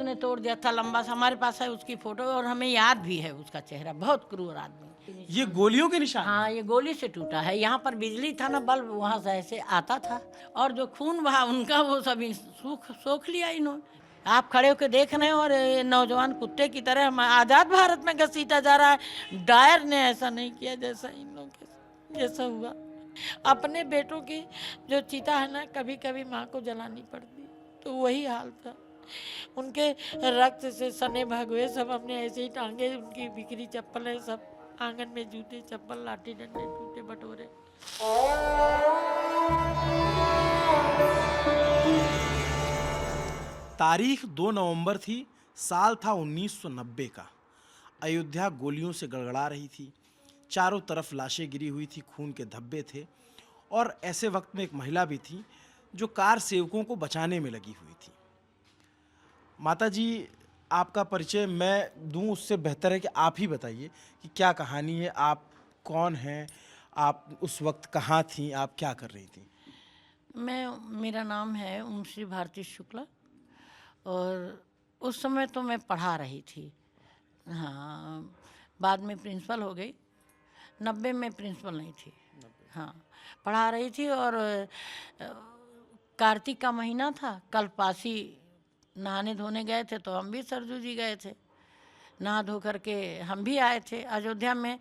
उसने तोड़ दिया था लंबा सा, हमारे पास है उसकी फोटो और हमें याद भी है उसका चेहरा, बहुत क्रूर आदमी। ये गोलियों के निशान? हाँ, ये गोली से टूटा है। यहाँ पर बिजली था ना, बल्ब वहाँ से ऐसे आता था, और जो खून बहा उनका वो सभी सोख लिया इन्होंने। आप खड़े होकर देख रहे हैं और ये नौजवान कुत्ते की तरह हम आज़ाद भारत में घसीटा जा रहा है। डायर ने ऐसा नहीं किया जैसा इन लोगों के जैसा हुआ। अपने बेटों की जो चिता है ना, कभी कभी माँ को जलानी पड़ती, तो वही हाल था। उनके रक्त से सने भगवे सब हमने ऐसे ही टांगे, उनकी बिखरी चप्पल है सब आंगन में, जूते चप्पल लाठी डंडे टूटे बटोरे। तारीख 2 नवंबर थी, साल था 1990 का। अयोध्या गोलियों से गड़गड़ा रही थी, चारों तरफ लाशें गिरी हुई थी, खून के धब्बे थे, और ऐसे वक्त में एक महिला भी थी जो कार सेवकों को बचाने में लगी हुई थी। माता जी, आपका परिचय मैं दूं उससे बेहतर है कि आप ही बताइए कि क्या कहानी है, आप कौन हैं, आप उस वक्त कहाँ थीं, आप क्या कर रही थी? मेरा नाम है उमश्री भारती शुक्ला, और उस समय तो मैं पढ़ा रही थी। हाँ, बाद में प्रिंसिपल हो गई। 90 में प्रिंसिपल नहीं थी। हाँ, पढ़ा रही थी, और कार्तिक का महीना था। कल्पवासी नहाने धोने गए थे, तो हम भी सरजू जी गए थे। नहा धो करके हम भी आए थे अयोध्या में।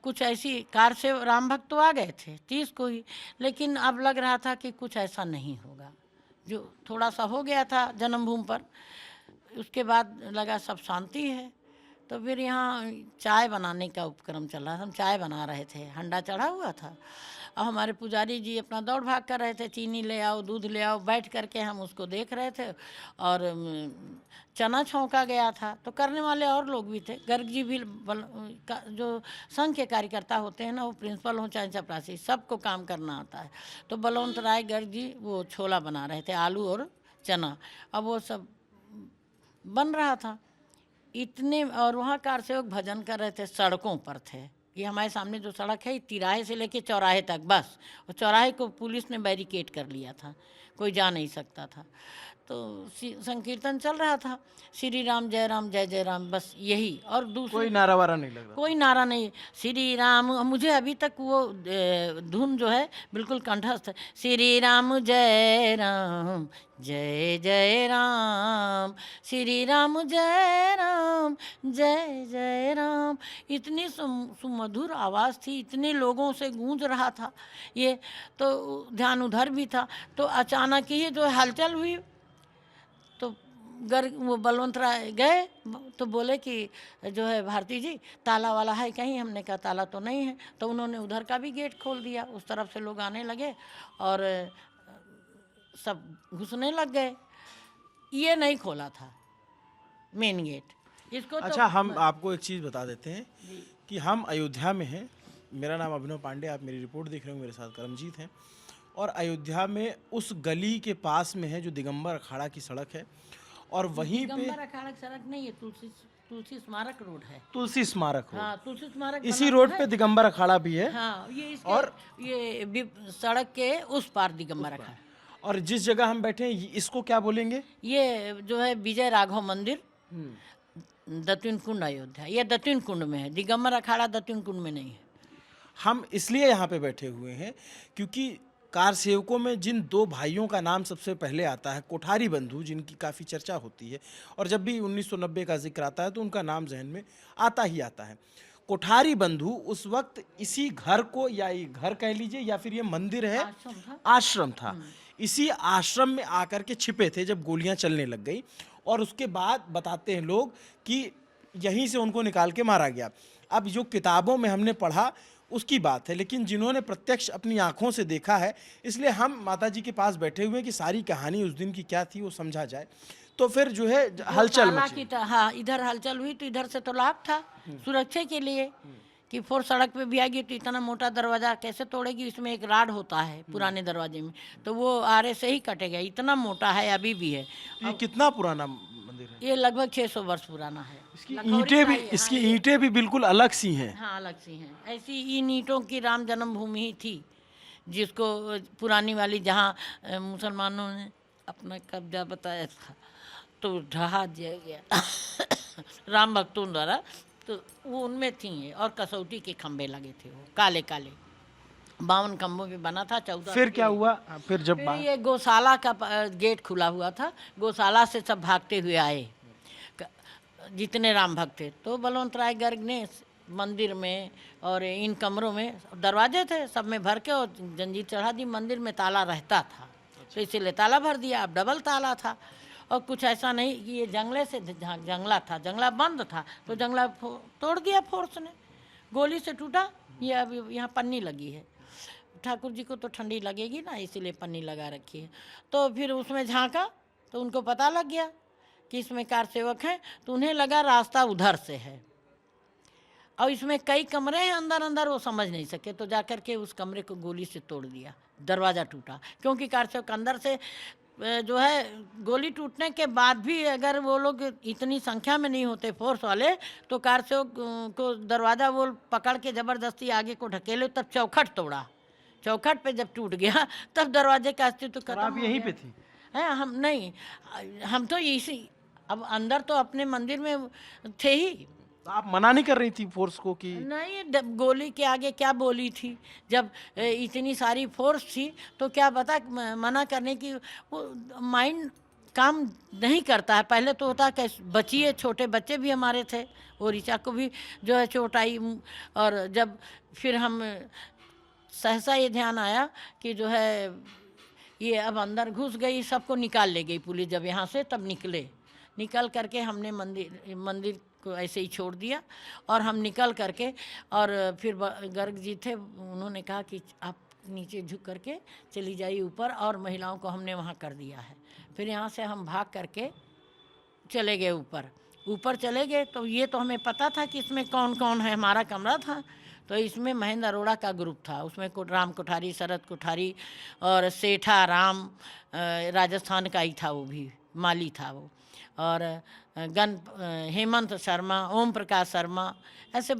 कुछ ऐसी कार से राम भक्त तो आ गए थे 30 को ही, लेकिन अब लग रहा था कि कुछ ऐसा नहीं होगा। जो थोड़ा सा हो गया था जन्मभूमि पर, उसके बाद लगा सब शांति है। तो फिर यहाँ चाय बनाने का उपक्रम चल रहा था, हम चाय बना रहे थे, हंडा चढ़ा हुआ था, और हमारे पुजारी जी अपना दौड़ भाग कर रहे थे, चीनी ले आओ, दूध ले आओ। बैठ करके हम उसको देख रहे थे, और चना छौंका गया था, तो करने वाले और लोग भी थे। गर्ग जी भी जो संघ के कार्यकर्ता होते हैं ना, वो प्रिंसिपल हो चाहे चपरासी, सबको काम करना आता है। तो बलवंत राय गर्ग जी वो छोला बना रहे थे, आलू और चना, अब वो सब बन रहा था इतने। और वहाँ कार सेवक भजन कर रहे थे, सड़कों पर थे। ये हमारे सामने जो सड़क है, तिराहे से लेके चौराहे तक, बस और चौराहे को पुलिस ने बैरिकेड कर लिया था, कोई जा नहीं सकता था। तो संकीर्तन चल रहा था, श्री राम जय जय राम, बस यही, और दूसरे कोई नारा वारा नहीं लग रहा? कोई नारा नहीं। श्री राम, मुझे अभी तक वो धुन जो है बिल्कुल कंठस्थ है। श्री राम जय जय राम, श्री राम जय जय राम। इतनी सुमधुर आवाज़ थी, इतने लोगों से गूंज रहा था ये, तो ध्यान उधर भी था। तो अचानक ही जो हलचल हुई, तो वो बलवंत राय गए, तो बोले कि जो है भारती जी, ताला वाला है कहीं? हमने कहा ताला तो नहीं है। तो उन्होंने उधर का भी गेट खोल दिया, उस तरफ से लोग आने लगे और सब घुसने लग गए। ये नहीं खोला था मेन गेट इसको। अच्छा, तो हम आपको एक चीज़ बता देते हैं कि हम अयोध्या में हैं। मेरा नाम अभिनव पांडे, आप मेरी रिपोर्ट देख रहे हो, मेरे साथ करमजीत हैं। और अयोध्या में उस गली के पास में है जो दिगंबर अखाड़ा की सड़क है, और वहीं पे दिगंबर अखाड़ा की सड़क नहीं है, तुलसी स्मारक रोड है। तुलसी स्मारक हो, हाँ, तुलसी स्मारक इसी बना रोड है। पे दिगंबर अखाड़ा भी है। हाँ, ये इसके, और ये सड़क के उस पार दिगंबर अखाड़ा। और जिस जगह हम बैठे हैं इसको क्या बोलेंगे? ये जो है विजय राघव मंदिर, दत्तुन कुंड अयोध्या। ये दत्तुन कुंड में है, दिगंबर अखाड़ा दत्तुन कुंड में नहीं है। हम इसलिए यहाँ पे बैठे हुए हैं क्योंकि कार सेवकों में जिन 2 भाइयों का नाम सबसे पहले आता है, कोठारी बंधु, जिनकी काफ़ी चर्चा होती है, और जब भी 1990 का जिक्र आता है तो उनका नाम जहन में आता ही आता है। कोठारी बंधु उस वक्त इसी घर को, या ये घर कह लीजिए या फिर ये मंदिर है, आश्रम था, इसी आश्रम में आकर के छिपे थे जब गोलियां चलने लग गई। और उसके बाद बताते हैं लोग कि यहीं से उनको निकाल के मारा गया। अब जो किताबों में हमने पढ़ा उसकी बात है, लेकिन जिन्होंने प्रत्यक्ष अपनी आंखों से देखा है, इसलिए हम माता जी के पास बैठे हुए हैं कि सारी कहानी उस दिन की क्या थी वो समझा जाए। तो फिर जो है हलचल मची। हाँ, इधर हलचल हुई तो इधर से तो लाभ था सुरक्षा के लिए कि फोर्स सड़क पे भी आएगी तो इतना मोटा दरवाजा कैसे तोड़ेगी। इसमें एक राड होता है पुराने दरवाजे में, तो वो आरे से ही कटेगा, इतना मोटा है, अभी भी है। ये कितना पुराना मंदिर है? ये लगभग 600 वर्ष पुराना है। इसकी ईंटें भी बिल्कुल अलग सी हैं। हाँ, अलग सी हैं। ऐसी इन ईंटों की राम जन्मभूमि ही थी, जिसको पुरानी वाली, जहाँ मुसलमानों ने अपना कब्जा बताया था। तो ढहा दिया गया राम भक्तों द्वारा। तो वो उनमें थी ये, और कसौटी के खंभे लगे थे, वो काले काले 52 खंभों पे बना था। 14 फिर क्या हुआ? फिर जब फिर ये गौशाला का गेट खुला हुआ था, गौशाला से सब भागते हुए आए जितने राम भक्त थे। तो बलवंत राय गर्ग ने मंदिर में और इन कमरों में दरवाजे थे, सब में भर के और जंजीर चढ़ा दी। मंदिर में ताला रहता था, तो इसीलिए ताला भर दिया। अब डबल ताला था, और कुछ ऐसा नहीं कि ये जंगले से जंगला था, जंगला बंद था, तो जंगला तोड़ दिया फोर्स ने, गोली से टूटा। ये अभी यहाँ पन्नी लगी है, ठाकुर जी को तो ठंडी लगेगी ना, इसीलिए पन्नी लगा रखी है। तो फिर उसमें झांका तो उनको पता लग गया कि इसमें कार सेवक हैं, तो उन्हें लगा रास्ता उधर से है, और इसमें कई कमरे हैं अंदर अंदर, वो समझ नहीं सके, तो जाकर के उस कमरे को गोली से तोड़ दिया। दरवाज़ा टूटा, क्योंकि कार सेवक अंदर से जो है गोली टूटने के बाद भी अगर वो लोग इतनी संख्या में नहीं होते फोर्स वाले, तो कार सेवक को दरवाज़ा वो पकड़ के ज़बरदस्ती आगे को ढकेले, तब चौखट तोड़ा। चौखट पे जब टूट गया तब दरवाजे का अस्तित्व खत्म आप हो यहीं गया। पे थी? है हम नहीं, हम तो इसी, अब अंदर तो अपने मंदिर में थे ही। तो आप मना नहीं कर रही थी फोर्स को कि? नहीं, गोली के आगे क्या बोली थी, जब इतनी सारी फोर्स थी तो क्या पता मना करने की, वो माइंड काम नहीं करता है। पहले तो होता कि बचिए, छोटे बच्चे भी हमारे थे, वो ऋचा को भी जो है चोट आई। और जब फिर हम सहसा ये ध्यान आया कि जो है ये अब अंदर घुस गई, सबको निकाल ले गई पुलिस। जब यहाँ से तब निकल करके हमने मंदिर को ऐसे ही छोड़ दिया, और हम निकल करके, और फिर गर्ग जी थे, उन्होंने कहा कि आप नीचे झुक करके चली जाइए ऊपर, और महिलाओं को हमने वहाँ कर दिया है। फिर यहाँ से हम भाग करके चले गए ऊपर चले गए। तो ये तो हमें पता था कि इसमें कौन कौन है, हमारा कमरा था, तो इसमें महेंद्र अरोड़ा का ग्रुप था, उसमें राम कोठारी, शरद कोठारी और सेठा राम, राजस्थान का ही था, वो भी माली था वो, और हेमंत शर्मा, ओम प्रकाश शर्मा, ऐसे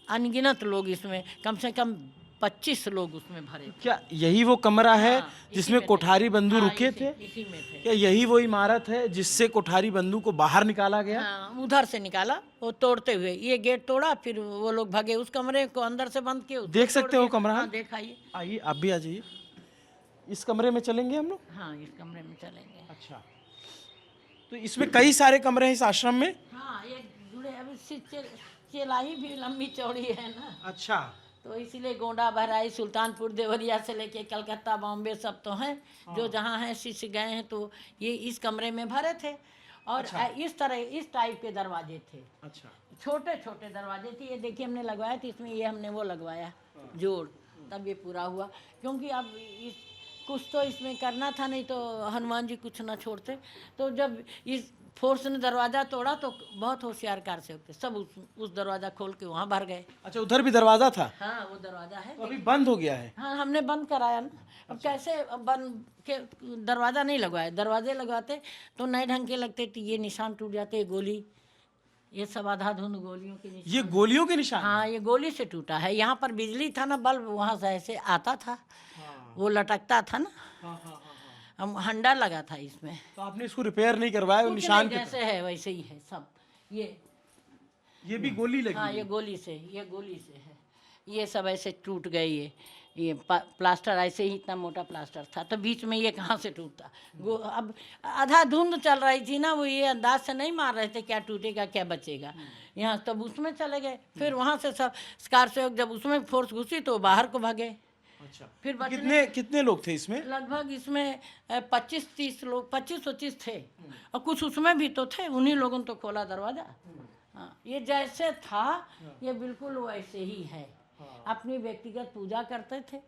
अनगिनत लोग, इसमें कम से कम 25 लोग उसमें भरे थे। क्या यही वो कमरा है हाँ, इसी जिसमें में कोठारी थे। बंधु हाँ, रुके थे? इसी में थे। क्या यही वो इमारत है जिससे कोठारी बंधु को बाहर निकाला गया? हाँ, उधर से निकाला, वो तोड़ते हुए, ये गेट तोड़ा, फिर वो लोग भागे, उस कमरे को अंदर से बंद किए। देख सकते हो कमरा? हाँ, देखाइए। आइए, आप भी आ जाइए। इस कमरे में चलेंगे हम लोग? हाँ, इस कमरे में चलेंगे। अच्छा, तो इसमें कई सारे कमरे हैं इस आश्रम में? हाँ, ये जुड़े, अभी चेलाई भी लंबी चौड़ी है ना। अच्छा, तो इसीलिए गोंडा, बहराइच, सुल्तानपुर, देवरिया से लेके कलकत्ता, बॉम्बे सब तो हैं। जो जहाँ हैं शिष्य गए हैं, तो ये इस कमरे में भरे थे। और इस तरह, इस टाइप के दरवाजे थे। अच्छा, छोटे छोटे दरवाजे थे। ये देखिए हमने लगवाया था, इसमें ये हमने वो लगवाया जोड़, तब ये पूरा हुआ। क्योंकि अब कुछ तो इसमें करना था, नहीं तो हनुमान जी कुछ ना छोड़ते। तो जब इस फोर्स ने दरवाज़ा तोड़ा, तो बहुत होशियार कार से होते सब उस दरवाज़ा खोल के वहाँ भर गए। अच्छा, उधर भी दरवाजा था? हाँ, वो दरवाज़ा है, तो अभी बंद हो गया है? हाँ, हमने बंद कराया ना। अब कैसे बंद के, दरवाज़ा नहीं लगवाए, दरवाजे लगवाते तो नए ढंग के लगते, तो ये निशान टूट जाते, गोली, ये सब आधाधुंध गोलियों के निशान। ये गोलियों के निशान? हाँ, ये गोली से टूटा है। यहाँ पर बिजली था ना, बल्ब वहाँ से ऐसे आता था, वो लटकता था ना, हम हंडा लगा था इसमें। तो आपने इसको रिपेयर नहीं करवाया? कुछ निशान नहीं, जैसे है वैसे ही है सब। ये भी गोली लगी? हाँ, ये गोली से है। ये सब ऐसे टूट गए। ये प्लास्टर ऐसे ही, इतना मोटा प्लास्टर था, तो बीच में ये कहाँ से टूटता। अब आधा धुंध चल रही थी ना, वो ये अंदाज से नहीं मार रहे थे क्या टूटेगा क्या बचेगा। यहाँ तब उसमें चले गए, फिर वहाँ से सब कार से जब उसमें फोर्स घुसी तो बाहर को भागे। अच्छा, फिर कितने लोग थे इसमें? लगभग इसमें 25-30 लोग, 25-25 थे, और कुछ उसमें भी तो थे। उन्हीं लोगों ने तो खोला दरवाज़ा। हाँ, ये जैसे था ये बिल्कुल वैसे ही है। अपनी व्यक्तिगत पूजा करते थे।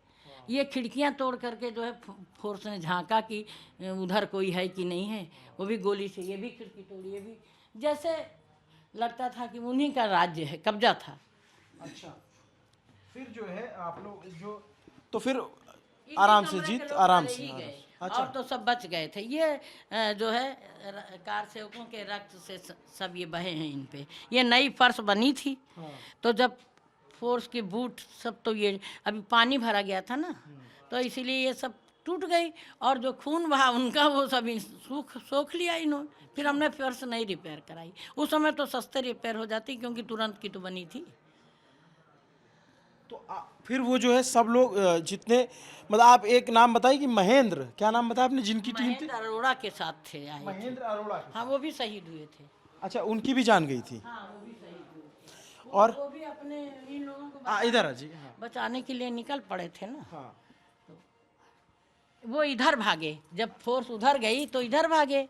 ये खिड़कियां तोड़ करके जो है फोर्स ने झांका कि उधर कोई है कि नहीं है, वो भी गोली से। ये भी खिड़की तोड़ी, ये भी, जैसे लगता था कि उन्हीं का राज्य है, कब्जा था। अच्छा, फिर जो है आप लोग जो, तो फिर आराम से जीत, आराम से। अच्छा, और तो सब बच गए थे। ये जो है कार सेवकों के रक्त से सब ये बहे हैं इन पे। ये नई फर्श बनी थी, तो जब फोर्स के बूट सब, तो ये अभी पानी भरा गया था ना, तो इसीलिए ये सब टूट गई और जो खून बहा उनका वो सब सोख लिया इन्होंने। फिर हमने फर्श नहीं रिपेयर कराई। उस समय तो सस्ते रिपेयर हो जाती क्योंकि तुरंत की तो बनी थी। तो फिर वो जो है सब लोग जितने, मतलब आप एक नाम बताइए कि महेंद्र, क्या नाम बताया आपने जिनकी टीम थी? महेंद्र अरोड़ा के साथ थे आए थे। महेंद्र अरोड़ा हाँ वो भी शहीद हुए थे। अच्छा, उनकी भी जान गई थी। हाँ वो भी शहीद हुए। और वो भी अपने इन लोगों को इधर आ जी। हाँ बचाने के लिए निकल पड़े थे ना। हाँ। वो इधर भागे, जब फोर्स उधर गई तो इधर भागे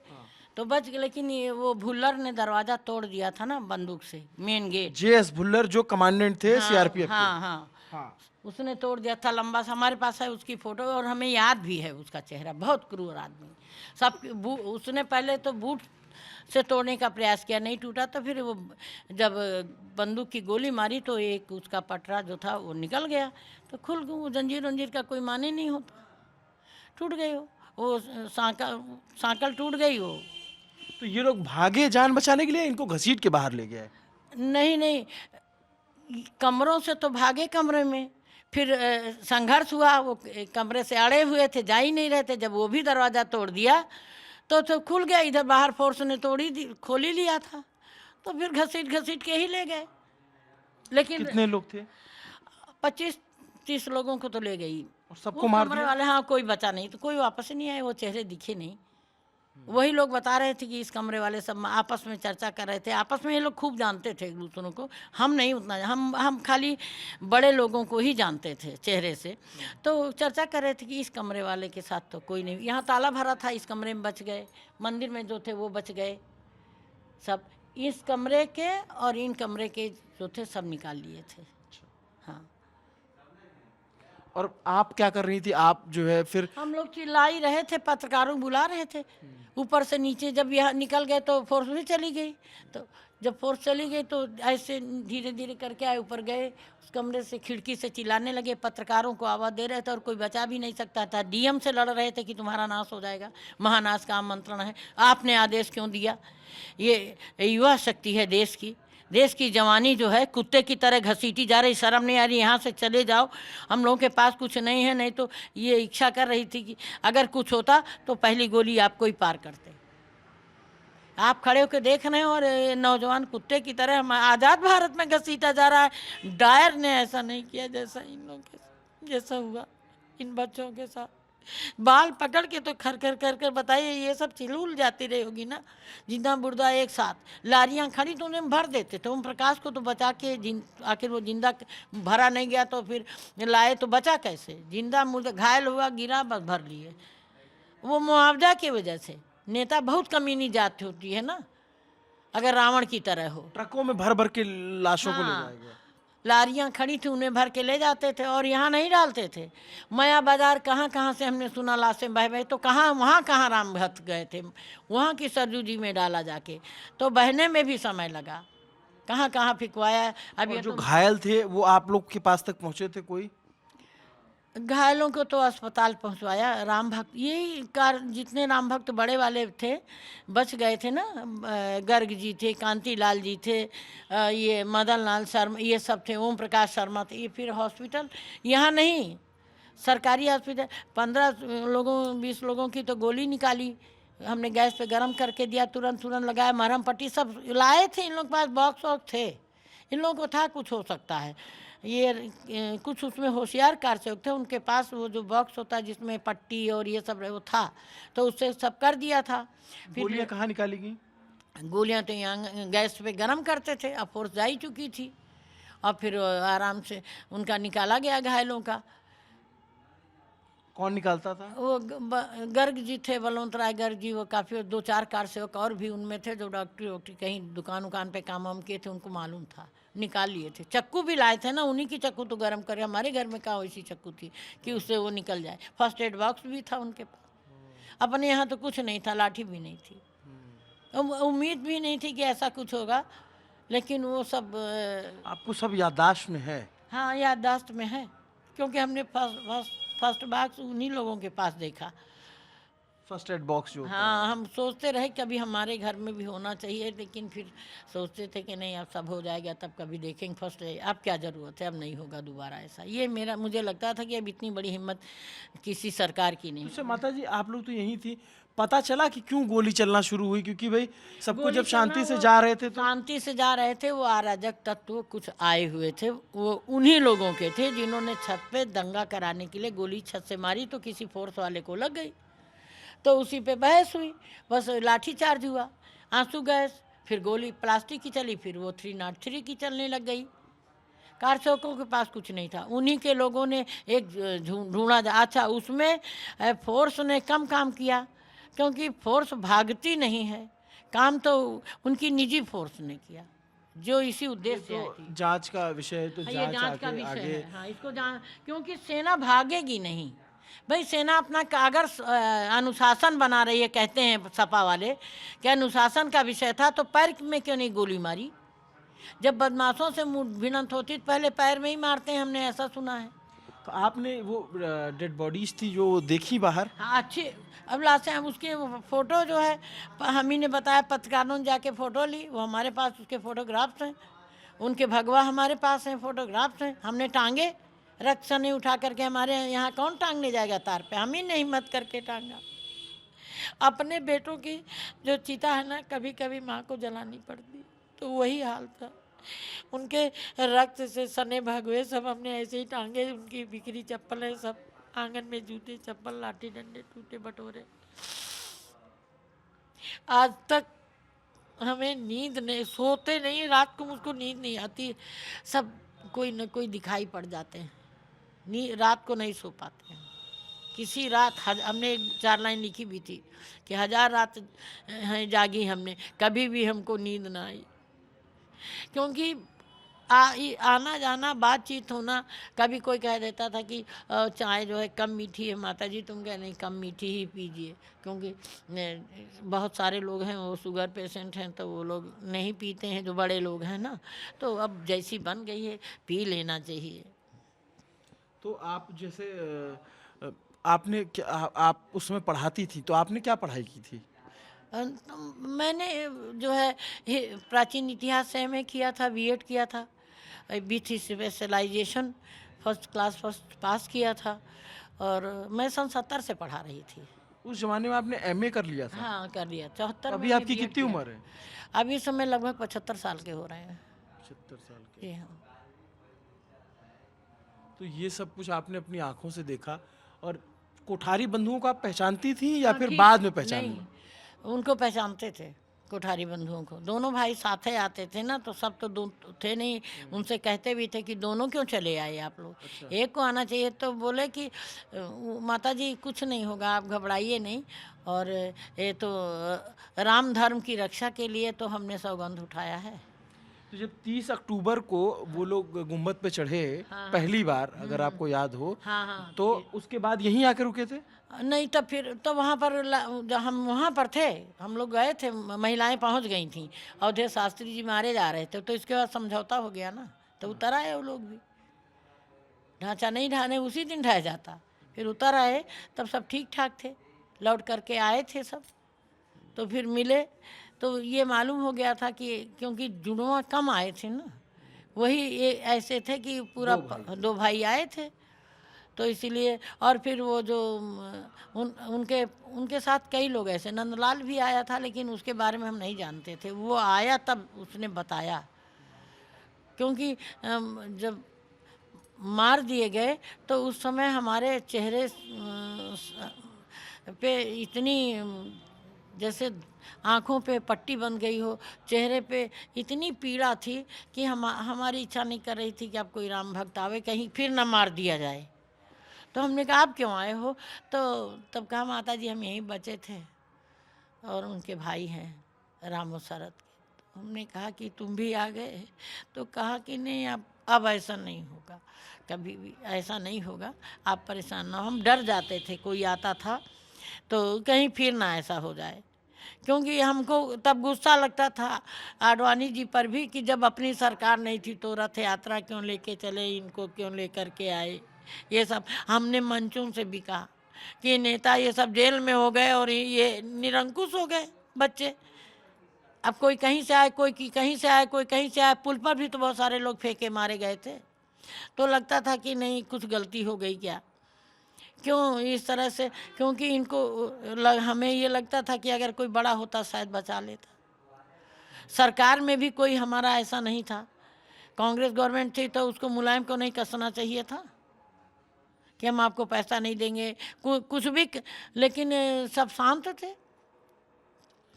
तो बच गए। लेकिन ये वो भुल्लर ने दरवाज़ा तोड़ दिया था ना बंदूक से, मेन गेट। JS भुल्लर जो कमांडेंट थे हाँ, CRPF हाँ हाँ हाँ। उसने तोड़ दिया था। लंबा सा हमारे पास है उसकी फ़ोटो और हमें याद भी है उसका चेहरा। बहुत क्रूर आदमी। सब उसने पहले तो बूट से तोड़ने का प्रयास किया, नहीं टूटा। तो फिर वो जब बंदूक की गोली मारी तो एक उसका पटरा जो था वो निकल गया, तो खुल वो जंजीर वंजीर का कोई माने नहीं होता, टूट गई वो सांकल टूट गई वो। तो ये लोग भागे जान बचाने के लिए, इनको घसीट के बाहर ले गया है? नहीं नहीं, कमरों से तो भागे कमरे में। फिर संघर्ष हुआ, वो कमरे से अड़े हुए थे, जा ही नहीं रहे थे। जब वो भी दरवाज़ा तोड़ दिया तो खुल गया। इधर बाहर फोर्स ने तोड़ी दी, खोल ही लिया था। तो फिर घसीट घसीट के ही ले गए। लेकिन कितने लोग थे? 25-30 लोगों को तो ले गई। और सबको वो मार कमरे दिया? वाले, हाँ कोई बचा नहीं, तो कोई वापस ही नहीं आए, वो चेहरे दिखे नहीं। वही लोग बता रहे थे कि इस कमरे वाले सब आपस में चर्चा कर रहे थे। आपस में ये लोग खूब जानते थे एक दूसरों को, हम नहीं उतना। हम खाली बड़े लोगों को ही जानते थे चेहरे से। तो चर्चा कर रहे थे कि इस कमरे वाले के साथ तो कोई नहीं, यहाँ ताला भरा था, इस कमरे में बच गए, मंदिर में जो थे वो बच गए सब। इस कमरे के और इन कमरे के जो थे सब निकाल लिए थे। हाँ। और आप क्या कर रही थी? आप जो है फिर हम लोग चिल्ला ही रहे थे, पत्रकारों बुला रहे थे ऊपर से नीचे। जब यह निकल गए तो फोर्स भी चली गई। तो जब फोर्स चली गई तो ऐसे धीरे धीरे करके आए, ऊपर गए, उस कमरे से खिड़की से चिल्लाने लगे, पत्रकारों को आवाज़ दे रहे थे और कोई बचा भी नहीं सकता था। DM से लड़ रहे थे कि तुम्हारा नाश हो जाएगा, महानाश का आमंत्रण है, आपने आदेश क्यों दिया? ये युवा शक्ति है देश की। देश की जवानी जो है कुत्ते की तरह घसीटी जा रही, शर्म नहीं आ रही। यहाँ से चले जाओ, हम लोगों के पास कुछ नहीं है। नहीं तो ये इच्छा कर रही थी कि अगर कुछ होता तो पहली गोली आपको ही पार करते। आप खड़े होकर देख रहे हैं और नौजवान कुत्ते की तरह हम आज़ाद भारत में घसीटा जा रहा है। डायर ने ऐसा नहीं किया जैसा इन लोगों के जैसा हुआ इन बच्चों के साथ। बाल पकड़ के तो खर खर कर कर बताइए, ये सब चिलूल जाती रही होगी ना, जिंदा मुर्दा एक साथ। लारियां खड़ी तो उन्हें भर देते थे। ओम प्रकाश को तो बचा के आखिर वो जिंदा भरा नहीं गया तो फिर लाए तो बचा कैसे? जिंदा मुर्दा घायल हुआ, गिरा, बस भर लिए। वो मुआवजा की वजह से। नेता बहुत कमीनी जात होती है ना, अगर रावण की तरह हो। ट्रकों में भर भर के लाशों को ले हाँ, जाया गया। लारियां खड़ी थी, उन्हें भर के ले जाते थे और यहाँ नहीं डालते थे। मया बाजार कहाँ कहाँ से हमने सुना लाशें बह बह, तो कहाँ वहाँ कहाँ राम भक्त गए थे, वहाँ की सरजू जी में डाला जाके, तो बहने में भी समय लगा। कहाँ कहाँ फिकवाया। अब ये जो तो घायल थे वो आप लोग के पास तक पहुंचे थे? कोई घायलों को तो अस्पताल पहुंचवाया। राम भक्त यही जितने राम भक्त बड़े वाले थे बच गए थे ना। गर्ग जी थे, कांतीलाल जी थे, ये मदन लाल शर्मा, ये सब थे, ओम प्रकाश शर्मा थे। ये फिर हॉस्पिटल यहाँ नहीं, सरकारी हॉस्पिटल। 15 लोगों 20 लोगों की तो गोली निकाली हमने, गैस पे गर्म करके दिया, तुरंत लगाया, मरहम पट्टी सब लाए थे। इन लोग के पास बॉक्स वॉक्स थे, इन लोगों को था कुछ हो सकता है। ये कुछ उसमें होशियार कारसेवक थे, उनके पास वो जो बॉक्स होता है जिसमें पट्टी और ये सब वो था, तो उससे सब कर दिया था। गोलियां कहाँ निकाली गई? गोलियां तो यहाँ गैस पे गरम करते थे, अब फोर्स जा ही चुकी थी और फिर आराम से उनका निकाला गया घायलों का। कौन निकालता था? वो गर्ग जी थे, बलवंत राय गर्ग जी। वो काफ़ी 2-4 कारसेवक और भी उनमें थे जो डॉक्टरी कहीं दुकान उकान पे काम वाम किए थे, उनको मालूम था, निकाल लिए थे। चक्कू भी लाए थे ना, उन्हीं की चक्कू तो गर्म करे। हमारे घर में कहाँ वैसी चक्कू थी कि उससे वो निकल जाए। फर्स्ट एड बॉक्स भी था उनके पास। अपने यहाँ तो कुछ नहीं था, लाठी भी नहीं थी, उम्मीद भी नहीं थी कि ऐसा कुछ होगा। लेकिन वो सब आपको सब याददाश्त में है? हाँ याददाश्त में है, क्योंकि हमने फर्स्ट बॉक्स उन्हीं लोगों के पास देखा। फर्स्ट एड बॉक्स जो होता है। हाँ, हम सोचते रहे कभी हमारे घर में भी होना चाहिए, लेकिन फिर सोचते थे कि नहीं अब सब हो जाएगा तब कभी देखेंगे फर्स्ट एड, अब क्या ज़रूरत है, अब नहीं होगा दोबारा ऐसा। ये मेरा मुझे लगता था कि अब इतनी बड़ी हिम्मत किसी सरकार की नहीं। उससे माता जी आप लोग तो यहीं थी, पता चला कि क्यों गोली चलना शुरू हुई? क्योंकि भाई सबको गोली जब शांति चलना से वो जा रहे थे तो शांति से जा रहे थे, वो अराजक तत्व कुछ आए हुए थे, वो उन्हीं लोगों के थे जिन्होंने छत पे दंगा कराने के लिए गोली छत से मारी, तो किसी फोर्स वाले को लग गई, तो उसी पे बहस हुई, बस लाठी चार्ज हुआ, आंसू गैस, फिर गोली प्लास्टिक की चली, फिर वो 303 की चलने लग गई। कार चौकों के पास कुछ नहीं था, उन्हीं के लोगों ने एक ढूंढा अच्छा उसमें फोर्स ने कम काम किया, क्योंकि फोर्स भागती नहीं है, काम तो उनकी निजी फोर्स ने किया जो इसी उद्देश्य से आई तो थी। जांच का विषय है, तो हाँ, ये जांच जांच का आगे विषय आगे है। हाँ, इसको जान, क्योंकि सेना भागेगी नहीं भाई, सेना अपना अगर अनुशासन बना रही है, कहते हैं सपा वाले कि अनुशासन का विषय था, तो पैर में क्यों नहीं गोली मारी? जब बदमाशों से भिड़ंत होती तो पहले पैर में ही मारते हैं, हमने ऐसा सुना है। तो आपने वो डेड बॉडीज थी जो देखी बाहर? हाँ, अच्छी, अब लास्ट टाइम उसके फ़ोटो जो है हम ही ने बताया, पत्रकारों ने जाके फ़ोटो ली, वो हमारे पास उसके फ़ोटोग्राफ्स हैं, उनके भगवा हमारे पास हैं, फ़ोटोग्राफ्स हैं, हमने टांगे रक्त सनी उठा करके, हमारे यहाँ कौन टांगने जाएगा तार पे, हम ही ने हिम्मत करके टांगा। अपने बेटों की जो चिता है ना, कभी कभी माँ को जलानी पड़ती, तो वही हाल था, उनके रक्त से सने भगवे सब हमने ऐसे ही टांगे, उनकी बिखरी चप्पलें सब आंगन में, जूते चप्पल लाठी डंडे टूटे बटोरे। आज तक हमें नींद नहीं, सोते नहीं, रात को मुझको नींद नहीं आती, सब कोई न कोई दिखाई पड़ जाते हैं, रात को नहीं सो पाते हैं। किसी रात हमने एक 4 लाइन लिखी भी थी कि 1000 रात हैं जागी हमने, कभी भी हमको नींद ना आई, क्योंकि आना जाना बातचीत होना, कभी कोई कह देता था कि चाय जो है कम मीठी है माता जी, तुम कह नहीं कम मीठी ही पीजिए, क्योंकि बहुत सारे लोग हैं वो शुगर पेशेंट हैं, तो वो लोग नहीं पीते हैं, जो बड़े लोग हैं ना, तो अब जैसी बन गई है पी लेना चाहिए। तो आप जैसे आपने क्या आप उसमें पढ़ाती थी, तो आपने क्या पढ़ाई की थी? तो मैंने जो है प्राचीन इतिहास से में किया था, बीएड किया था, with specialisation first class first pass किया था, और मैं सन 70 से पढ़ा रही थी। उस जमाने में आपने एमए कर लिया था? हाँ, कर लिया 74 अभी में आपकी BEd कितनी किया। उम्र है? अभी इस समय लगभग 75 साल के हो रहे हैं। 75 साल के। जी हाँ। तो ये सब कुछ आपने अपनी आंखों से देखा, और कोठारी बंधुओं को आप पहचानती थी या फिर ठीक, बाद में पहचान नहीं, हुआ? उनको पहचानते थे, कोठारी बंधुओं को, दोनों भाई साथ ही आते थे ना, तो सब तो दो थे नहीं, उनसे कहते भी थे कि दोनों क्यों चले आए आप लोग, एक को आना चाहिए, तो बोले कि माता जी कुछ नहीं होगा, आप घबराइए नहीं, और ये तो राम धर्म की रक्षा के लिए तो हमने सौगंध उठाया है। तो जब 30 अक्टूबर को वो लोग गुम्बद पे चढ़े हाँ, पहली बार, अगर आपको याद हो, हाँ हाँ, तो उसके बाद यहीं आके रुके थे? नहीं, तब फिर तो वहाँ पर जब हम वहाँ पर थे, हम लोग गए थे, महिलाएं पहुँच गई थीं, अवधेश शास्त्री जी मारे जा रहे थे, तो इसके बाद समझौता हो गया ना, तो उतर आए वो लोग भी, ढांचा नहीं ढाने उसी दिन ढह जाता, फिर उतर आए, तब सब ठीक ठाक थे, लौट करके आए थे सब, तो फिर मिले, तो ये मालूम हो गया था कि क्योंकि जुड़वा कम आए थे ना, वही ये ऐसे थे कि पूरा 2 भाई आए थे, तो इसीलिए, और फिर वो जो उनके साथ कई लोग ऐसे, नंदलाल भी आया था, लेकिन उसके बारे में हम नहीं जानते थे, वो आया तब उसने बताया, क्योंकि जब मार दिए गए तो उस समय हमारे चेहरे पे इतनी जैसे आँखों पे पट्टी बन गई हो, चेहरे पे इतनी पीड़ा थी कि हमारी इच्छा नहीं कर रही थी कि अब कोई राम भक्त आवे, कहीं फिर ना मार दिया जाए। तो हमने कहा आप क्यों आए हो, तो तब कहा माता जी हम यहीं बचे थे और उनके भाई हैं राम और शरद के, तो हमने कहा कि तुम भी आ गए, तो कहा कि नहीं अब ऐसा नहीं होगा, कभी भी ऐसा नहीं होगा, आप परेशान ना हो। हम डर जाते थे, कोई आता था तो कहीं फिर ना ऐसा हो जाए, क्योंकि हमको तब गुस्सा लगता था आडवाणी जी पर भी कि जब अपनी सरकार नहीं थी तो रथ यात्रा क्यों लेके चले, इनको क्यों लेकर के आए, ये सब हमने मंचों से भी कहा, कि नेता ये सब जेल में हो गए और ये निरंकुश हो गए बच्चे। अब कोई कहीं से आए, कोई कहीं से आए, कोई कहीं से आए। पुल पर भी तो बहुत सारे लोग फेंके मारे गए थे। तो लगता था कि नहीं, कुछ गलती हो गई क्या, क्यों इस तरह से। क्योंकि हमें ये लगता था कि अगर कोई बड़ा होता शायद बचा लेता। सरकार में भी कोई हमारा ऐसा नहीं था। कांग्रेस गवर्नमेंट थी तो उसको मुलायम को नहीं कसना चाहिए था कि हम आपको पैसा नहीं देंगे, कुछ भी। लेकिन सब शांत थे।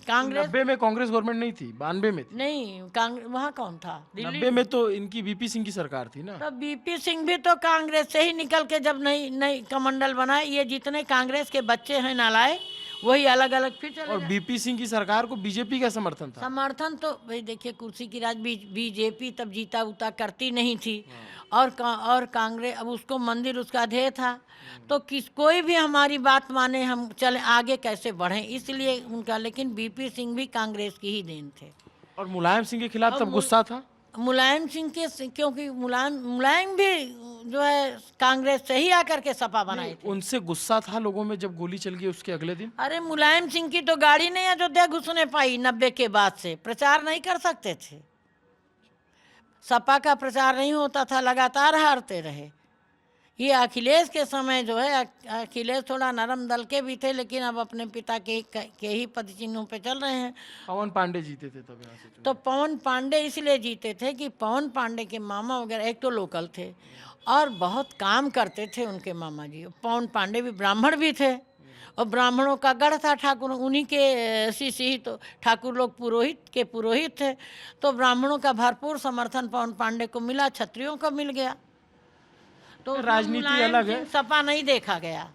कांग्रेस 90 में कांग्रेस गवर्नमेंट नहीं थी, 92 में थी। नहीं, कांग्रेस वहाँ कौन था? दिल्ली 90 में तो इनकी वीपी सिंह की सरकार थी ना। तो बीपी सिंह भी तो कांग्रेस से ही निकल के जब नई नई कमंडल बनाए। ये जितने कांग्रेस के बच्चे हैं नालायक, वही अलग अलग फिर चले और गए। बीपी सिंह की सरकार को बीजेपी का समर्थन था। समर्थन तो भाई देखिए, कुर्सी की राज बीजेपी तब जीता उता करती नहीं थी। और कांग्रेस अब उसको मंदिर उसका ध्येय था। तो कोई भी हमारी बात माने, हम चले आगे कैसे बढ़ें, इसलिए उनका। लेकिन बीपी सिंह भी कांग्रेस की ही देन थे। और मुलायम सिंह के खिलाफ और तब गुस्सा था। मुलायम सिंह के, क्योंकि मुलायम भी जो है कांग्रेस से ही आकर के सपा बनाए थे। उनसे गुस्सा था लोगों में जब गोली चल गई उसके अगले दिन। अरे मुलायम सिंह की तो गाड़ी नहीं अयोध्या घुसने पाई 90 के बाद से। प्रचार नहीं कर सकते थे, सपा का प्रचार नहीं होता था, लगातार हारते रहे। ये अखिलेश के समय जो है, अखिलेश थोड़ा नरम दल के भी थे, लेकिन अब अपने पिता के ही पद चिन्हों पे चल रहे हैं। पवन पांडे जीते थे तब यहाँ से। तो पवन पांडे इसलिए जीते थे कि पवन पांडे के मामा वगैरह एक तो लोकल थे और बहुत काम करते थे उनके मामा जी। पवन पांडे भी ब्राह्मण भी थे और ब्राह्मणों का गढ़ था ठाकुर, उन्हीं के शिष्य ही तो ठाकुर लोग पुरोहित थे। तो ब्राह्मणों का भरपूर समर्थन पवन पांडे को मिला, क्षत्रियों को मिल गया। तो राजनीति अलग है। सपा नहीं देखा गया।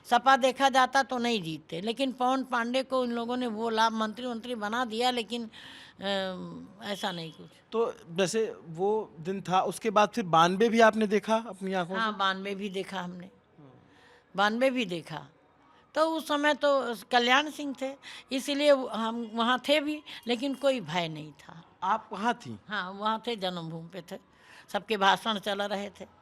सपा देखा जाता तो नहीं जीतते, लेकिन पवन पांडे को इन लोगों ने वो लाभ मंत्री बना दिया, लेकिन ऐसा नहीं कुछ। तो वैसे वो दिन था, उसके बाद फिर 92 भी आपने देखा अपनी आंखों से? हाँ, 92 भी देखा हमने, 92 भी देखा। तो उस समय तो कल्याण सिंह थे, इसीलिए हम वहाँ थे भी, लेकिन कोई भय नहीं था। आप वहाँ थी? हाँ, वहाँ थे, जन्मभूमि पे थे, सबके भाषण चल रहे थे।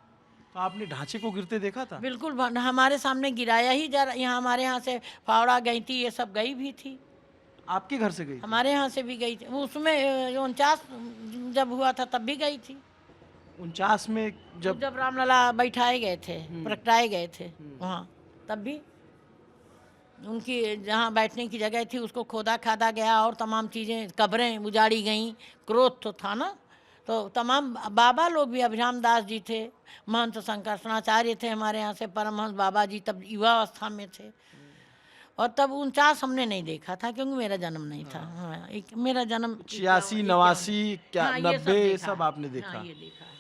तो आपने ढांचे को गिरते देखा था? बिल्कुल, हमारे सामने गिराया ही जा रहा। यहाँ हमारे यहाँ से फावड़ा गई थी, ये सब गई भी थी। आपके घर से गई थी? हमारे यहाँ से भी गई थी। उसमें 49 जब हुआ था तब भी गई थी। 49 में जब रामलला बैठाए गए थे, प्रगटाए गए थे वहाँ, तब भी उनकी जहाँ बैठने की जगह थी उसको खोदा खादा गया और तमाम चीज़ें, कब्रें उजाड़ी गईं। क्रोध तो था ना। तो तमाम बाबा लोग भी, अभिराम दास जी थे, महंत शंकरसनाचार्य थे हमारे यहाँ से, परमहंस बाबा जी तब युवा अवस्था में थे। और तब 49 हमने नहीं देखा था क्योंकि मेरा जन्म नहीं था। हाँ, मेरा जन्म 86, 89, क्या 90 ये सब आपने देखा? हाँ, ये देखा है।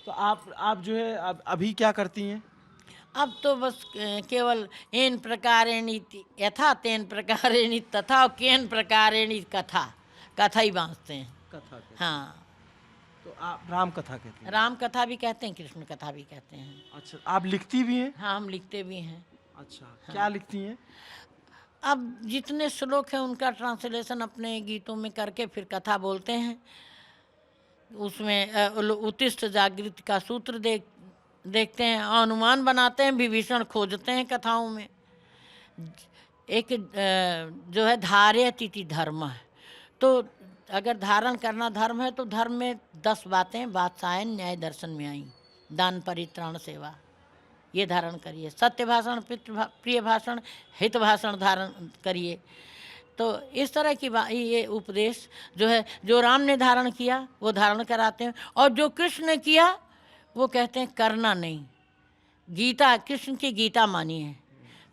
तो आप जो है अभी क्या करती हैं? अब तो बस केवल एन प्रकारेणी यथा तेन प्रकारेणी तथा और केन प्रकारेणी कथा ही बांधते हैं। कथा के। हाँ, तो आप राम कथा कहते हैं? राम कथा भी कहते हैं, कृष्ण कथा भी कहते हैं। अच्छा, आप लिखती भी हैं? हाँ, हम लिखते भी हैं। अच्छा, क्या लिखती हैं? अब जितने श्लोक हैं उनका ट्रांसलेशन अपने गीतों में करके फिर कथा बोलते हैं। उसमें उत्तिष्ठ जागृति का सूत्र देखते हैं, अनुमान बनाते हैं, विभीषण खोजते हैं कथाओं में। एक जो है धार्यतिथि धर्म है। तो अगर धारण करना धर्म है तो धर्म में 10 बातें वात्सायन न्याय दर्शन में आई। दान परित्राण सेवा, ये धारण करिए। सत्य भाषण, प्रिय भाषण, हित भाषण धारण करिए। तो इस तरह की ये उपदेश जो है, जो राम ने धारण किया वो धारण कराते हैं, और जो कृष्ण ने किया वो कहते हैं करना नहीं। गीता, कृष्ण की गीता मानी है,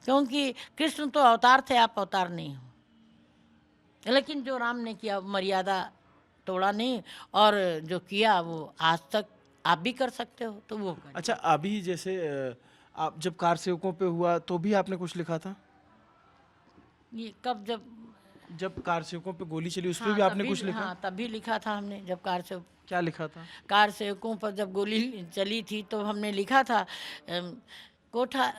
क्योंकि कृष्ण तो अवतार थे, आप अवतार नहीं हो। लेकिन जो राम ने किया मर्यादा तोड़ा नहीं, और जो किया वो आज तक आप भी कर सकते हो, तो वो करें। अच्छा, अभी जैसे आप जब कार सेवकों पे हुआ तो भी आपने कुछ लिखा था? ये कब? जब कार सेवकों पे गोली चली उस पे हाँ, भी आपने कुछ लिखा? हाँ, तब भी लिखा था हमने। जब क्या लिखा था? कार सेवकों पर जब गोली चली थी तो हमने लिखा था, कोठा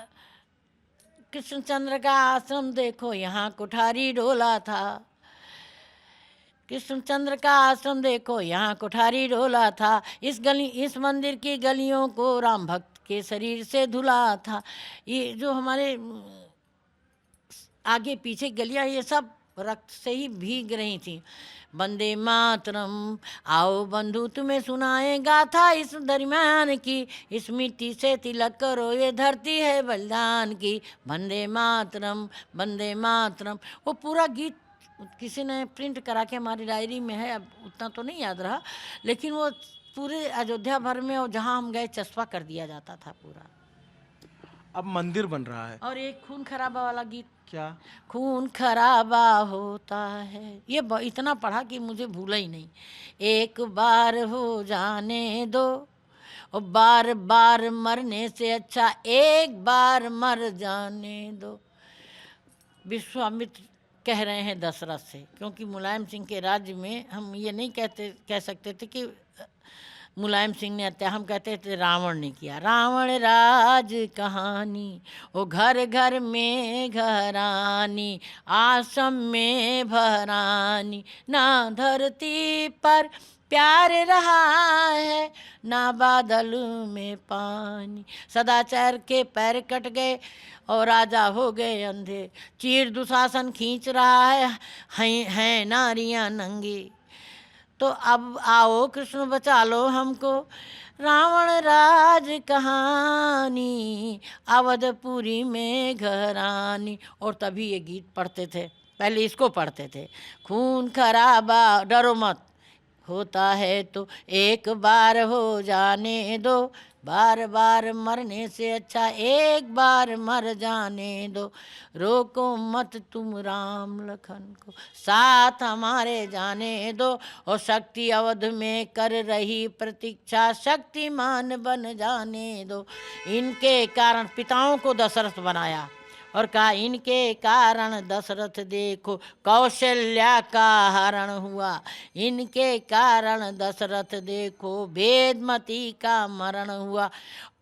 कृष्णचंद्र का आश्रम देखो यहाँ कुठारी डोला था। कृष्णचंद्र का आश्रम देखो यहाँ कुठारी डोला था। इस मंदिर की गलियों को राम भक्त के शरीर से धुला था। ये जो हमारे आगे पीछे गलियां ये सब रक्त से ही भीग रही थी। वंदे मातरम, आओ बंधु तुम्हें सुनाए गाथा इस दरमियान की, इस मिट्टी से तिलक करो ये धरती है बलिदान की। वंदे मातरम, वंदे मातरम, वो पूरा गीत किसी ने प्रिंट करा के हमारी डायरी में है, अब उतना तो नहीं याद रहा, लेकिन वो पूरे अयोध्या भर में और जहाँ हम गए चस्पा कर दिया जाता था पूरा। अब मंदिर बन रहा है। और एक खून खराबा वाला गीत, क्या? खून खराबा होता है, ये इतना पढ़ा कि मुझे भूला ही नहीं। एक बार हो जाने दो और बार बार मरने से अच्छा एक बार मर जाने दो। विश्वामित्र कह रहे हैं दशरथ से, क्योंकि मुलायम सिंह के राज्य में हम ये नहीं कह सकते थे कि मुलायम सिंह ने हत्या, हम कहते थे रावण ने किया। रावण राज कहानी, ओ घर घर में घरानी, आसम में भरानी, ना धरती पर प्यार रहा है ना बादल में पानी। सदाचार के पैर कट गए और राजा हो गए अंधे, चीर दुशासन खींच रहा है नारियां नंगी। तो अब आओ कृष्ण बचा लो हमको, रावण राज कहानी, अवधपुरी में घरानी। और तभी ये गीत पढ़ते थे, पहले इसको पढ़ते थे। खून खराबा, डरो मत, होता है तो एक बार हो जाने दो, बार बार मरने से अच्छा एक बार मर जाने दो। रोको मत तुम राम लखन को, साथ हमारे जाने दो। और शक्ति अवध में कर रही प्रतीक्षा, शक्तिमान बन जाने दो। इनके कारण पिताओं को दशरथ बनाया और कहा इनके कारण दशरथ देखो कौशल्या का हरण हुआ, इनके कारण दशरथ देखो वेदमती का मरण हुआ।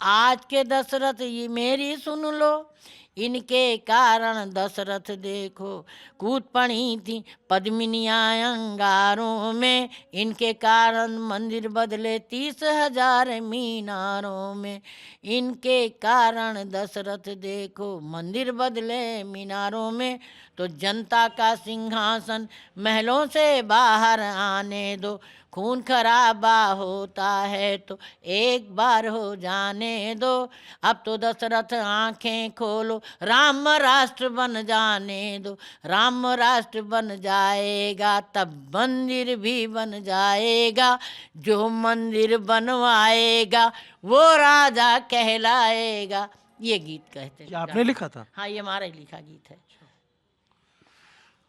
आज के दशरथ ये मेरी सुन लो, इनके कारण दशरथ देखो कूद पड़ी थी पद्मिनियाँ अंगारों में, इनके कारण मंदिर बदले 30,000 मीनारों में। इनके कारण दशरथ देखो मंदिर बदले मीनारों में। तो जनता का सिंहासन महलों से बाहर आने दो, खून खराबा होता है तो एक बार हो जाने दो। अब तो दशरथ आंखें खोलो, राम राष्ट्र बन जाने दो। राम राष्ट्र बन जाएगा तब मंदिर भी बन जाएगा, जो मंदिर बनवाएगा वो राजा कहलाएगा। ये गीत कहते क्या आपने लिखा था? हाँ, ये हमारा ही लिखा गीत है।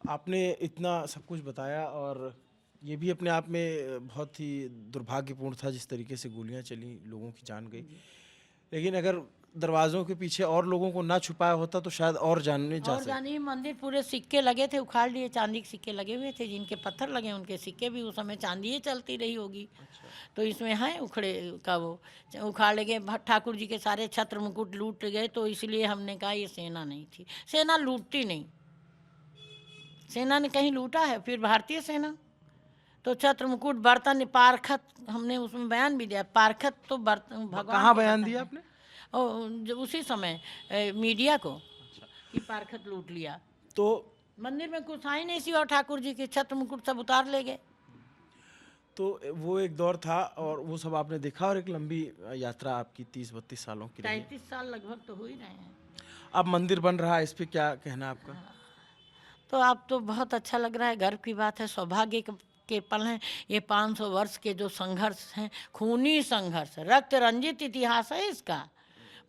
आपने इतना सब कुछ बताया और ये भी अपने आप में बहुत ही दुर्भाग्यपूर्ण था जिस तरीके से गोलियां चली, लोगों की जान गई। लेकिन अगर दरवाज़ों के पीछे और लोगों को ना छुपाया होता तो शायद और जाने जा और सकते। जानिए मंदिर पूरे सिक्के लगे थे, उखाड़ लिए, चांदी के सिक्के लगे हुए थे, जिनके पत्थर लगे उनके सिक्के भी उस समय चांदी ही चलती रही होगी। तो इसमें है उखड़े का वो उखाड़ ले गए। ठाकुर जी के सारे छत्र मुकुट लूट गए, तो इसलिए हमने कहा ये सेना नहीं थी। सेना लूटती नहीं, सेना ने कहीं लूटा है? फिर भारतीय सेना तो छत्र मुकुट बर्तन पारखत, हमने उसमें बयान भी दिया। पारखत तो बर्तन भगवान कहाँ के बयान बर्तन दिया हैं। आपने? और उसी समय मीडिया को कि पारखत लूट लिया। तो मंदिर में कुछ था ही नहीं सिवा ठाकुर जी के, छत्र मुकुट सब उतार ले गए। तो वो एक दौर था और वो सब आपने देखा और एक लंबी यात्रा आपकी 30-32 सालों की रही। 33 साल लगभग तो हो ही रहे हैं। अब मंदिर बन रहा है, इस पे क्या कहना है आपका? तो अब तो बहुत अच्छा लग रहा है, गर्व की बात है, सौभाग्य के पल हैं। ये 500 वर्ष के जो संघर्ष हैं, खूनी संघर्ष, रक्त रंजित इतिहास है इसका।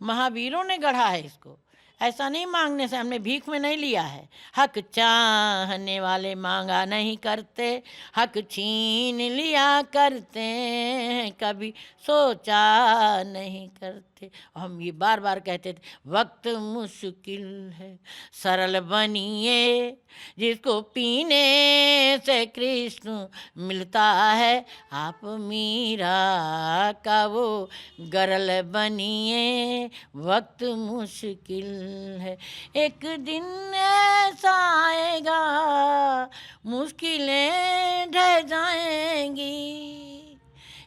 महावीरों ने गढ़ा है इसको, ऐसा नहीं मांगने से, हमने भीख में नहीं लिया है। हक चाहने वाले मांगा नहीं करते, हक छीन लिया करते हैं, कभी सोचा नहीं करते। हम ये बार बार कहते थे, वक्त मुश्किल है सरल बनिए, जिसको पीने से कृष्ण मिलता है, आप मीरा का वो गरल बनिए। वक्त मुश्किल है, एक दिन ऐसा आएगा मुश्किलें ढह जाएंगी,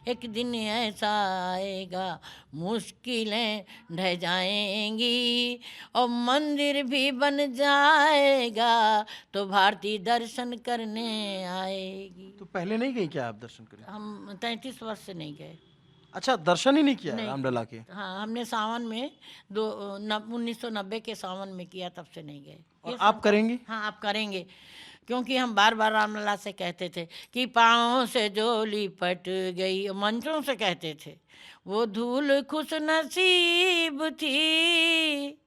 एक दिन ऐसा आएगा मुश्किलें ढह जाएंगी और मंदिर भी बन जाएगा तो भारती दर्शन करने आएगी। तो पहले नहीं गई क्या आप दर्शन करने? हम 33 वर्ष से नहीं गए। अच्छा, दर्शन ही नहीं किया नहीं रामलला के? हाँ, हमने सावन में 1990 के सावन में किया, तब से नहीं गए। और ये आप करेंगे? हाँ, आप करेंगे, क्योंकि हम बार बार रामलला से कहते थे कि पाँव से जो लिपट गई, मंत्रों से कहते थे, वो धूल खुश नसीब थी।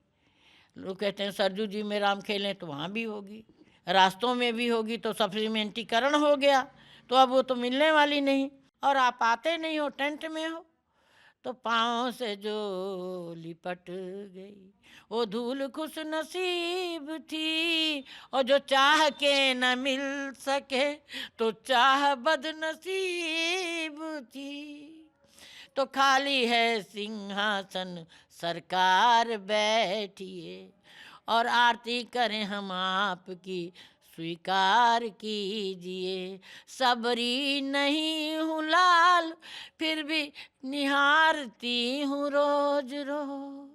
लोग कहते हैं सरजू जी में राम खेलें तो वहाँ भी होगी, रास्तों में भी होगी, तो सप्लीमेंटीकरण हो गया, तो अब वो तो मिलने वाली नहीं, और आप आते नहीं हो, टेंट में हो। तो पाँव से जो लिपट गई वो धूल खुश नसीब थी, और जो चाह के न मिल सके तो चाह बदनसीब थी। तो खाली है सिंहासन सरकार बैठिए, और आरती करें हम आपकी स्वीकार कीजिए। सबरी नहीं हूँ लाल फिर भी निहारती हूँ रोज रोज,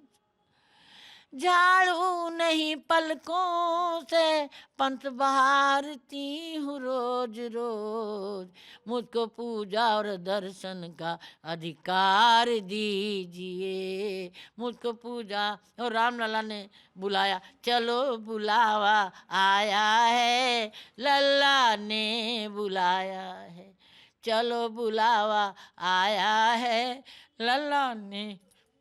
झाड़ू नहीं पलकों से पंथ बहारती हूँ रोज रोज। मुझको पूजा और दर्शन का अधिकार दीजिए, मुझको पूजा। और रामलला ने बुलाया, चलो बुलावा आया है, लल्ला ने बुलाया है, चलो बुलावा आया है, लल्ला ने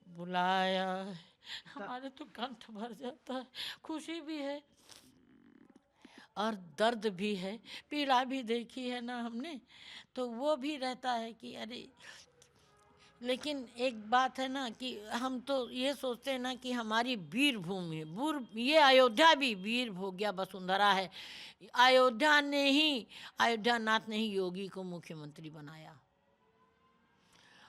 बुलाया है। हमारे तो कंठ भर जाता है, खुशी भी है और दर्द भी है, पीड़ा भी देखी है ना हमने, तो वो भी रहता है कि अरे। लेकिन एक बात है ना कि हम तो ये सोचते हैं ना कि हमारी वीर भूमि है, ये अयोध्या भी वीर भोग्या वसुंधरा है। अयोध्या नाथ ने ही योगी को मुख्यमंत्री बनाया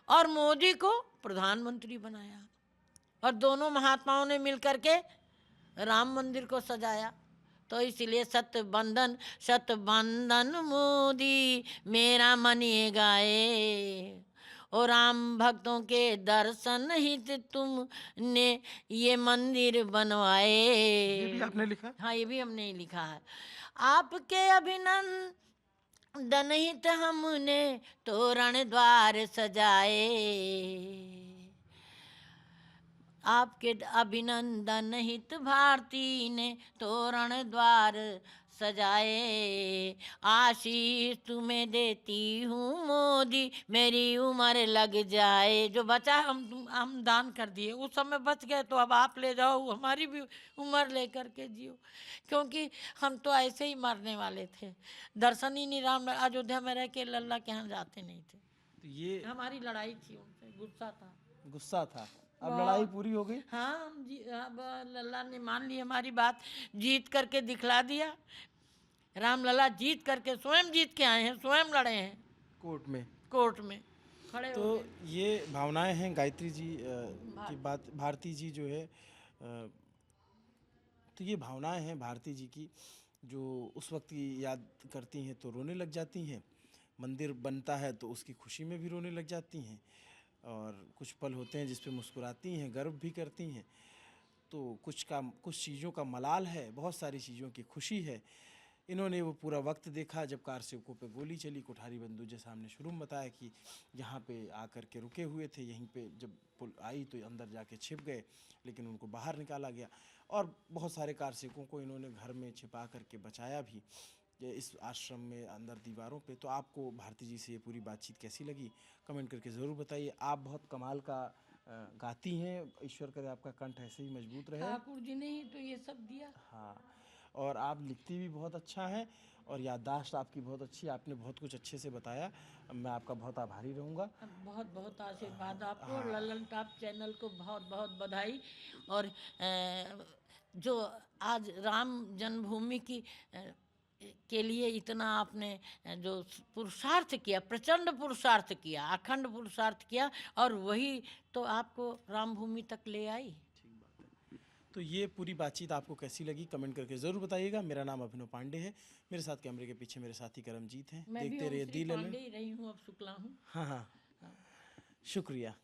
और मोदी को प्रधानमंत्री बनाया, और दोनों महात्माओं ने मिलकर के राम मंदिर को सजाया। तो इसलिए सत बंधन मोदी मेरा मन ये गाए, और राम भक्तों के दर्शन हित तुमने ये मंदिर बनवाए। ये भी आपने लिखा? हाँ, ये भी हमने ही लिखा है। आपके अभिनंदन हित हमने तोरण द्वार सजाए, आपके अभिनंदन हित भारती ने तोरण द्वार सजाए। आशीष तुम्हें देती हूँ मोदी मेरी उम्र लग जाए। जो बचा हम दान कर दिए, उस समय बच गए तो अब आप ले जाओ, हमारी भी उम्र लेकर के जियो, क्योंकि हम तो ऐसे ही मरने वाले थे। दर्शन ही नहीं, राम अयोध्या में रह के लल्ला के यहाँ जाते नहीं थे। तो ये हमारी लड़ाई थी उनसे, गुस्सा था। अब लड़ाई पूरी हो गई? हाँ जी, अब लल्ला ने मान ली हमारी बात, जीत करके दिखला दिया। रामलला जीत करके, स्वयं जीत के आए हैं, स्वयं लड़े हैं कोर्ट में खड़े तो हो गए। ये भावनाएं हैं गायत्री जी की बात। भारती जी जो है तो ये भावनाएं हैं भारती जी की, जो उस वक्त की याद करती हैं तो रोने लग जाती हैं, मंदिर बनता है तो उसकी खुशी में भी रोने लग जाती हैं, और कुछ पल होते हैं जिस पे मुस्कुराती हैं, गर्व भी करती हैं। तो कुछ चीज़ों का मलाल है, बहुत सारी चीज़ों की खुशी है। इन्होंने वो पूरा वक्त देखा जब कार सेवकों पे गोली चली, कोठारी बंधु जैसा हमने शुरू में बताया कि यहाँ पे आकर के रुके हुए थे, यहीं पे जब पुल आई तो अंदर जाके छिप गए, लेकिन उनको बाहर निकाला गया। और बहुत सारे कार सेवकों को इन्होंने घर में छिपा करके बचाया भी, इस आश्रम में अंदर दीवारों पे। तो आपको भारती जी से ये पूरी बातचीत कैसी लगी, कमेंट करके ज़रूर बताइए। आप बहुत कमाल का गाती हैं, ईश्वर करे आपका कंठ ऐसे ही मजबूत रहे। ठाकुर जी ने ही तो ये सब दिया। हाँ, और आप लिखती भी बहुत अच्छा हैं, और याददाश्त आपकी बहुत अच्छी है, आपने बहुत कुछ अच्छे से बताया। मैं आपका बहुत आभारी रहूँगा। बहुत बहुत आशीर्वाद आपको, और लल्लन टॉप चैनल को बहुत बहुत बधाई। और जो आज राम जन्मभूमि की के लिए इतना आपने जो पुरुषार्थ किया, प्रचंड पुरुषार्थ किया, अखंड पुरुषार्थ किया, और वही तो आपको राम भूमि तक ले आई। तो ये पूरी बातचीत आपको कैसी लगी, कमेंट करके ज़रूर बताइएगा। मेरा नाम अभिनव पांडे है, मेरे साथ कैमरे के पीछे मेरे साथी करमजीत हैं। देखते रहिए दिल पांडे ही रही हूँ, अब शुक्ला हूँ। हाँ हाँ, शुक्रिया।